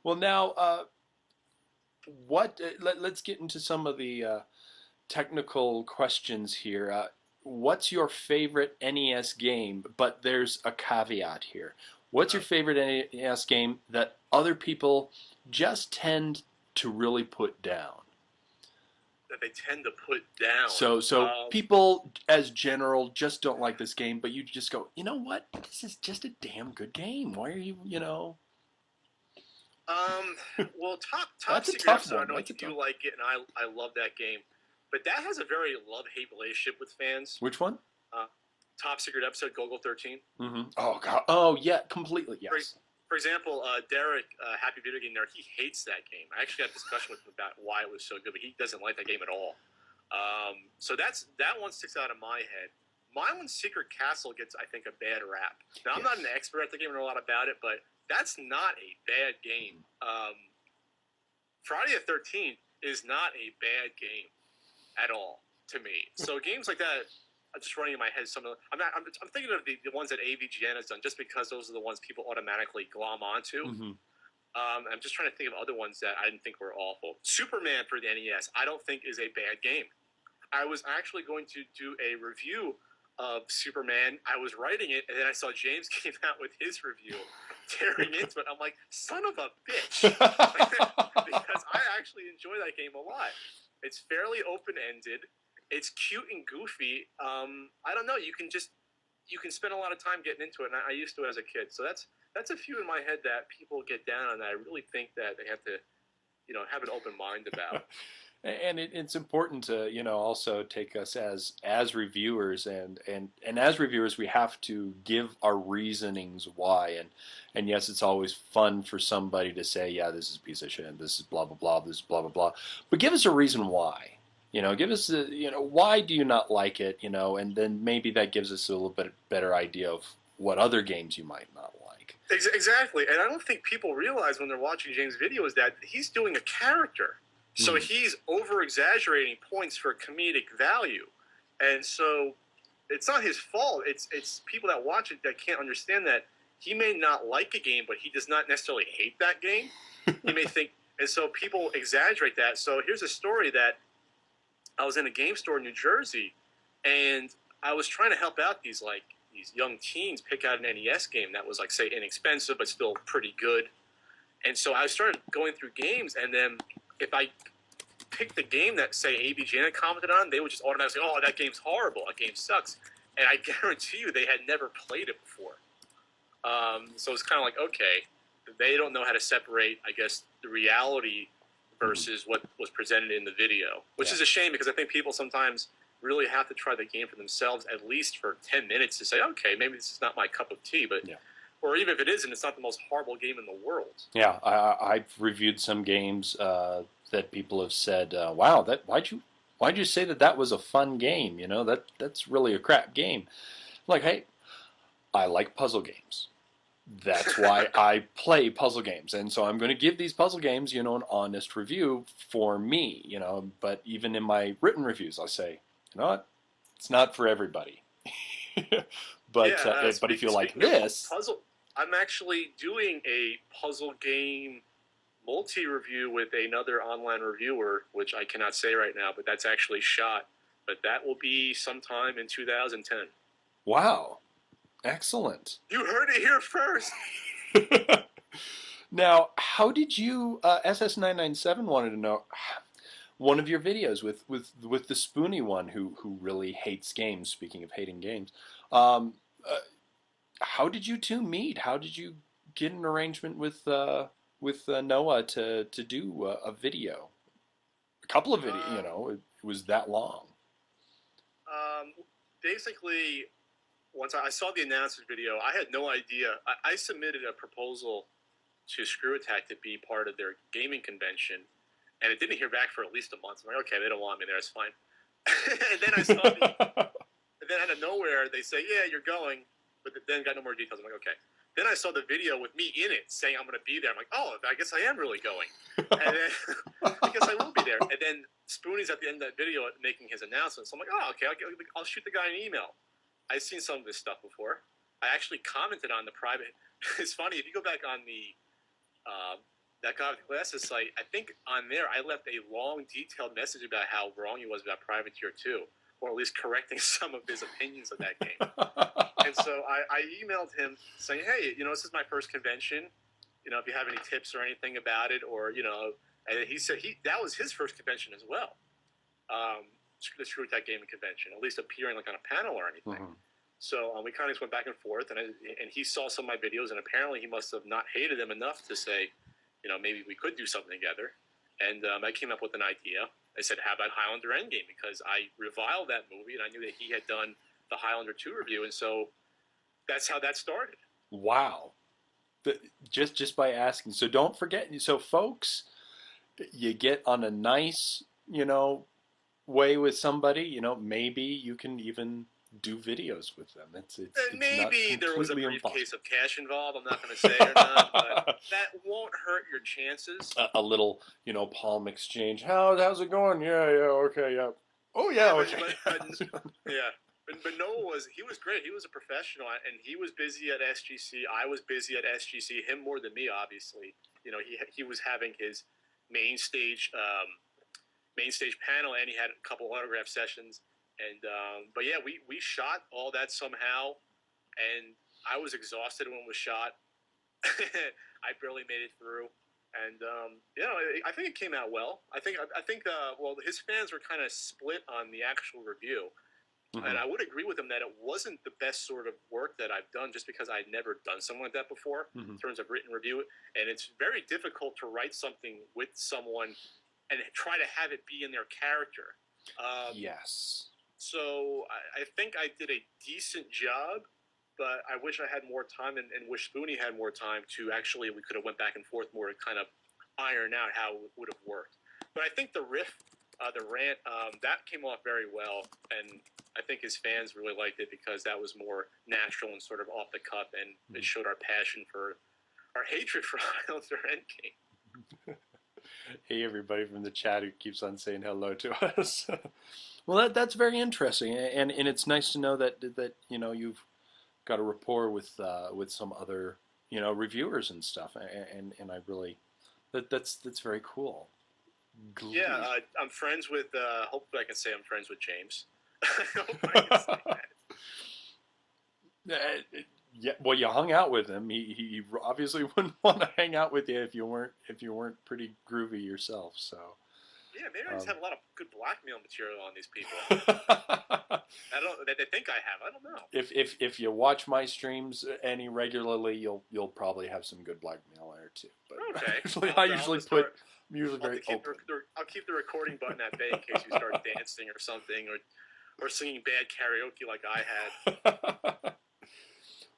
Well, now, let's get into some of the technical questions here. What's your favorite NES game? But there's a caveat here. What's your favorite NES game that other people just tend to really put down? That they tend to put down. So people as general just don't like this game, but you just go, you know what? This is just a damn good game. Why are you, you know? Um, well, Top That's a Secret tough episode. I one. know That's a you tough. like it, and I love that game, but that has a very love hate relationship with fans. Which one? Uh, Top Secret episode, Gogol 13. Oh God. Oh yeah, completely. For, Yes. for example, Derek, Happy Video Game Nerd, he hates that game. I actually had a discussion with him about why it was so good, but he doesn't like that game at all. So that one sticks out of my head. My one, Secret Castle, gets, I think, a bad rap. Now, I'm not an expert at the game and know a lot about it, but that's not a bad game. Friday the 13th is not a bad game at all to me. So games like that are just running in my head. I'm thinking of the ones that AVGN has done just because those are the ones people automatically glom onto. I'm just trying to think of other ones that I didn't think were awful. Superman for the NES, I don't think is a bad game. I was actually going to do a review of Superman. I was writing it, and then I saw James came out with his review, tearing into it. I'm like, son of a bitch. Because I actually enjoy that game a lot. It's fairly open-ended. It's cute and goofy. I don't know. You can spend a lot of time getting into it, and I used to as a kid. So that's a few in my head that people get down on that I really think that they have to, have an open mind about. And it's important to also take us as reviewers and as reviewers we have to give our reasonings why and yes, it's always fun for somebody to say, yeah, this is a piece of shit, this is blah blah blah, this is blah blah blah, but give us a reason why. Give us why do you not like it, and then maybe that gives us a little bit better idea of what other games you might not like. Exactly, and I don't think people realize when they're watching James' video is that he's doing a character. So he's over-exaggerating points for comedic value. And so it's not his fault. It's people that watch it that can't understand that he may not like a game, but he does not necessarily hate that game. He may think, and so people exaggerate that. So here's a story that I was in a game store in New Jersey, and I was trying to help out these young teens pick out an NES game that was, say, inexpensive but still pretty good. And so I started going through games, and then if I picked the game that, say, ABGN had commented on, they would just automatically say, oh, that game's horrible, that game sucks. And I guarantee you they had never played it before. So it's kind of like, okay, they don't know how to separate, I guess, the reality versus what was presented in the video, which is a shame because I think people sometimes really have to try the game for themselves, at least for 10 minutes to say, okay, maybe this is not my cup of tea, but or even if it isn't, it's not the most horrible game in the world. Yeah, I've reviewed some games that people have said, "Wow, why'd you say that was a fun game? That's really a crap game." Like, hey, I like puzzle games. That's why I play puzzle games, and so I'm going to give these puzzle games, an honest review for me, But even in my written reviews, I say, you know what, it's not for everybody. But if you like this, puzzle. I'm actually doing a puzzle game multi-review with another online reviewer, which I cannot say right now, but that's actually shot. But that will be sometime in 2010. Wow. Excellent. You heard it here first. Now, how did you, SS997 wanted to know, one of your videos with the Spoony one who really hates games, speaking of hating games, how did you two meet? How did you get an arrangement with Noah to do a video? A couple of videos, it was that long. Basically, once I saw the announcement video, I had no idea. I submitted a proposal to Screw Attack to be part of their gaming convention, and it didn't hear back for at least a month. I'm like, okay, they don't want me there. It's fine. And then I saw and then out of nowhere, they say, yeah, you're going, but then got no more details. I'm like, okay. Then I saw the video with me in it saying I'm going to be there. I'm like, oh, I guess I am really going. And then I guess I will be there. And then Spoonie's at the end of that video making his announcement. So I'm like, oh, okay, I'll shoot the guy an email. I've seen some of this stuff before. I actually commented on the private. It's funny, if you go back on the that guy with the glasses site, I think on there I left a long, detailed message about how wrong he was about Privateer 2, or at least correcting some of his opinions of that game. And so I emailed him saying, hey, this is my first convention. If you have any tips or anything about it, or, and he said that was his first convention as well. The Screw Attack Gaming Convention, at least appearing like on a panel or anything. Mm-hmm. So we kind of just went back and forth, and he saw some of my videos, and apparently he must have not hated them enough to say, maybe we could do something together. And I came up with an idea. I said, how about Highlander Endgame? Because I reviled that movie, and I knew that he had done the Highlander 2 review, and so that's how that started. Wow. Just by asking. So don't forget. So folks, you get on a nice, way with somebody, maybe you can even do videos with them. It's maybe there was a briefcase of cash involved. I'm not going to say or not, but that won't hurt your chances. A little, palm exchange. How's it going? Yeah, okay, yeah. Oh yeah, okay. Yeah. But Noah he was great. He was a professional, and he was busy at SGC. I was busy at SGC. Him more than me, obviously. He was having his main stage panel, and he had a couple autograph sessions. And but yeah, we shot all that somehow, and I was exhausted when it was shot. I barely made it through, and I think it came out well. I think well, his fans were kind of split on the actual review. Mm-hmm. And I would agree with him that it wasn't the best sort of work that I've done, just because I'd never done something like that before. Mm-hmm. In terms of written review. And it's very difficult to write something with someone and try to have it be in their character. Yes. So I think I did a decent job, but I wish I had more time, and wish Spoonie had more time to actually, we could have went back and forth more to kind of iron out how it would have worked. But I think the riff, the rant, that came off very well, and I think his fans really liked it because that was more natural and sort of off the cuff, and it showed our passion for, our hatred for Highlander Endgame. Hey, everybody from the chat who keeps on saying hello to us. Well, that's very interesting, and it's nice to know that you've got a rapport with some other reviewers and stuff, and I really that's very cool. Glee. Yeah, I'm friends with. Hopefully, I can say I'm friends with James. I hope I can say that. Yeah, well, you hung out with him. He obviously wouldn't want to hang out with you if you weren't pretty groovy yourself. So. Yeah, maybe I just have a lot of good blackmail material on these people. That they think I have. I don't know. If you watch my streams any regularly, you'll probably have some good blackmail there too. But okay. I'm usually very open. I'll keep the recording button at bay in case you start dancing or something, or singing bad karaoke like I had.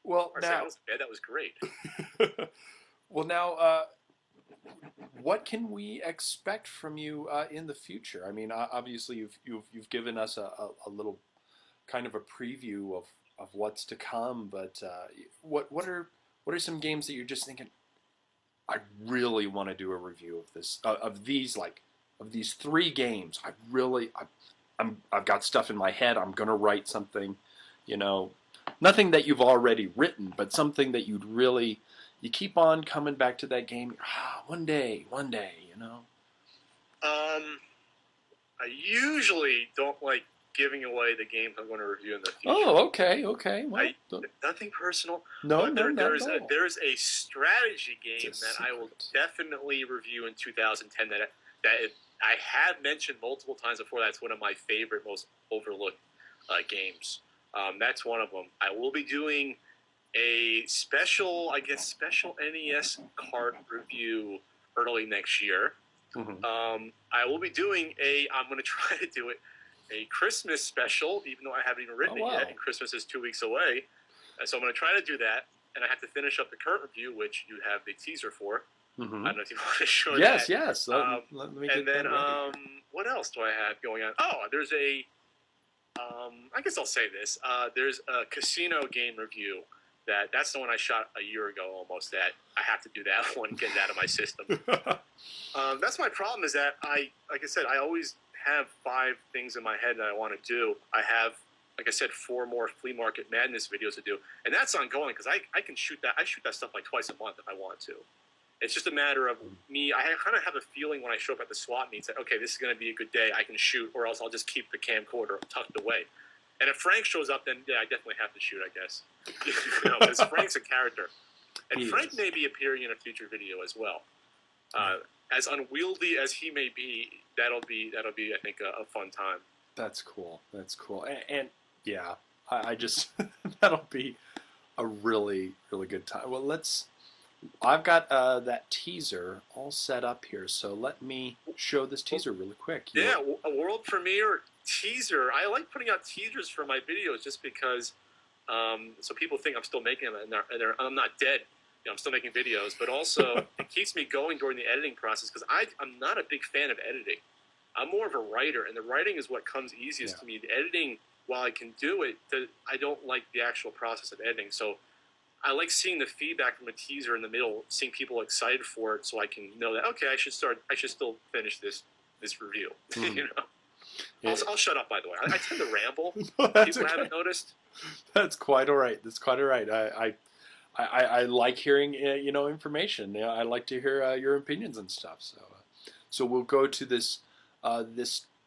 Well, now that was bad. That was great. Well, now. What can we expect from you in the future? I mean, obviously you've given us a little kind of a preview of what's to come, but what are some games that you're just thinking, I really want to do a review of this of these 3 games. I've got stuff in my head. I'm gonna write something, nothing that you've already written, but something that you keep on coming back to that game. One day, I usually don't like giving away the games I'm going to review in the future. Oh, okay. Well, nothing personal. No, there's a strategy game that I will definitely review in 2010 that I have mentioned multiple times before. That's one of my favorite, most overlooked games. That's one of them. I will be doing a special NES card review early next year. Mm-hmm. I will be doing I'm going to try to do it, a Christmas special, even though I haven't even written it yet, and Christmas is 2 weeks away. So I'm going to try to do that, and I have to finish up the current review, which you have the teaser for. Mm-hmm. I don't know if you want to show that. Yes. Let me get that ready. What else do I have going on? Oh, there's I guess I'll say this. There's a casino game review. That's the one I shot a year ago almost. That I have to do that one, get it out of my system. That's my problem, is that like I said, I always have 5 things in my head that I want to do. I have, like I said, 4 more Flea Market Madness videos to do, and that's ongoing because I can shoot that. I shoot that stuff like twice a month if I want to. It's just a matter of me. I kind of have a feeling when I show up at the swap meets that, okay, this is going to be a good day. I can shoot, or else I'll just keep the camcorder tucked away. And if Frank shows up, then yeah, I definitely have to shoot, I guess. Because Frank's a character. And Frank may be appearing in a future video as well. As unwieldy as he may be, that'll be I think a fun time. That's cool. That's cool. And yeah, I just that'll be a really good time. Well, I've got that teaser all set up here, so let me show this teaser really quick. Yeah, a world premiere teaser. I like putting out teasers for my videos just because, so people think I'm still making them, and I'm not dead. I'm still making videos, but also it keeps me going during the editing process because I'm not a big fan of editing. I'm more of a writer, and the writing is what comes easiest to me. The editing, while I can do it, I don't like the actual process of editing. So I like seeing the feedback from a teaser in the middle, seeing people excited for it, so I can know that okay, I should still finish this review. Yeah. I'll shut up. By the way, I tend to ramble. No, people haven't noticed. That's quite all right. That's quite all right. I like hearing information. I like to hear your opinions and stuff. So we'll go to this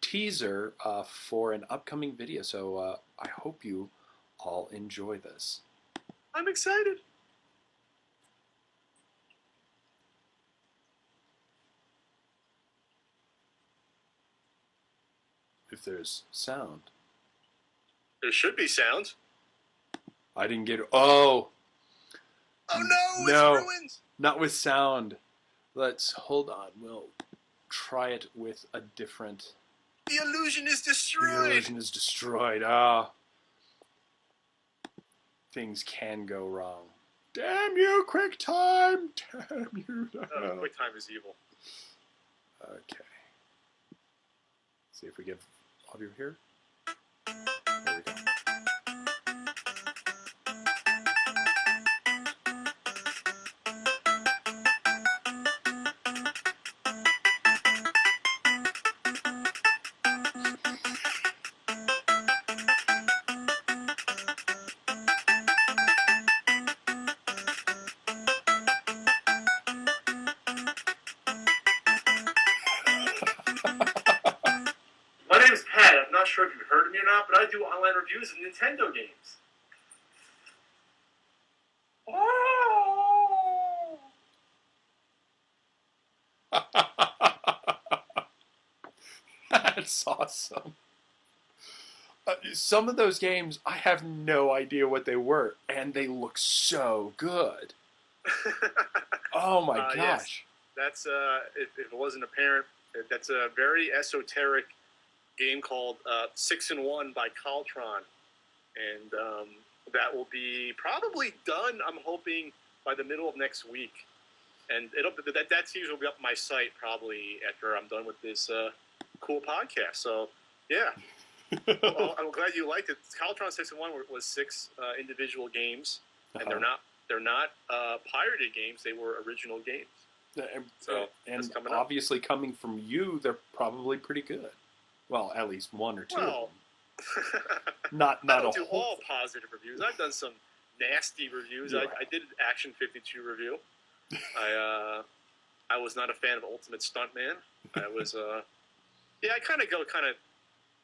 teaser for an upcoming video. So I hope you all enjoy this. I'm excited. If there's sound, there should be sound. I didn't get it. Oh no! It's ruined. Not with sound. Let's hold on. We'll try it with a different. The illusion is destroyed. The illusion is destroyed. Ah. Things can go wrong. Damn you, QuickTime! Damn you! QuickTime is evil. Okay. See if we get audio here. There we go. I'm not sure if you've heard of me or not, but I do online reviews of Nintendo games. Oh! That's awesome. Some of those games, I have no idea what they were, and they look so good. Oh my gosh. Yes. That's, if it wasn't apparent, that's a very esoteric game called 6-in-1 by Caltron, and that will be probably done, I'm hoping, by the middle of next week. And that teaser will be up on my site probably after I'm done with this cool podcast. So, yeah. Well, I'm glad you liked it. Caltron 6-in-1 was 6 individual games, and they're not pirated games. They were original games. And obviously, coming from you, they're probably pretty good. Well, at least one or two. Well, not I don't a do whole all positive reviews. I've done some nasty reviews. I did an Action 52 review. I was not a fan of Ultimate Stuntman. I was I kind of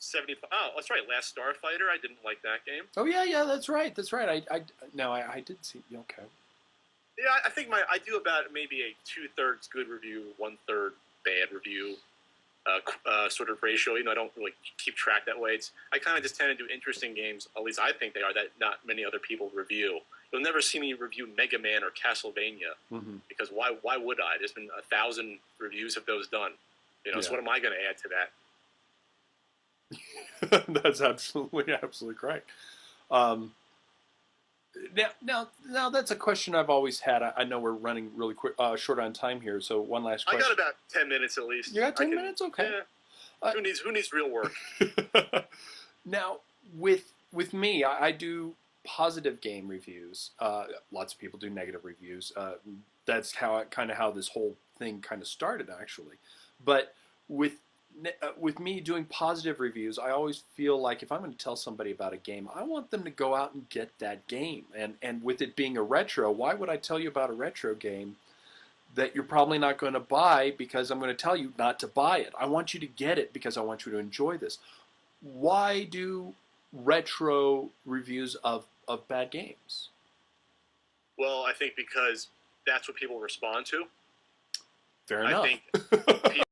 75. Oh, that's right. Last Starfighter. I didn't like that game. Oh yeah, that's right. I did see. Okay. Yeah, I think I do about maybe a 2/3 good review, 1/3 bad review. Sort of ratio. I don't really keep track that way. I kind of just tend to do interesting games, at least I think they are, that not many other people review. You'll never see me review Mega Man or Castlevania, because why would I? There's been 1,000 reviews of those done. So what am I going to add to that? That's absolutely correct. Now that's a question I've always had. I know we're running really quick, short on time here. So one last question. I got about 10 minutes at least. You got 10 minutes? Okay. Yeah. Who needs real work? Now, with me, I do positive game reviews. Lots of people do negative reviews. That's how this whole thing kind of started, actually. But with me doing positive reviews, I always feel like if I'm going to tell somebody about a game, I want them to go out and get that game. And with it being a retro, why would I tell you about a retro game that you're probably not going to buy because I'm going to tell you not to buy it. I want you to get it because I want you to enjoy this. Why do retro reviews of bad games? Well, I think because that's what people respond to. Fair I enough. think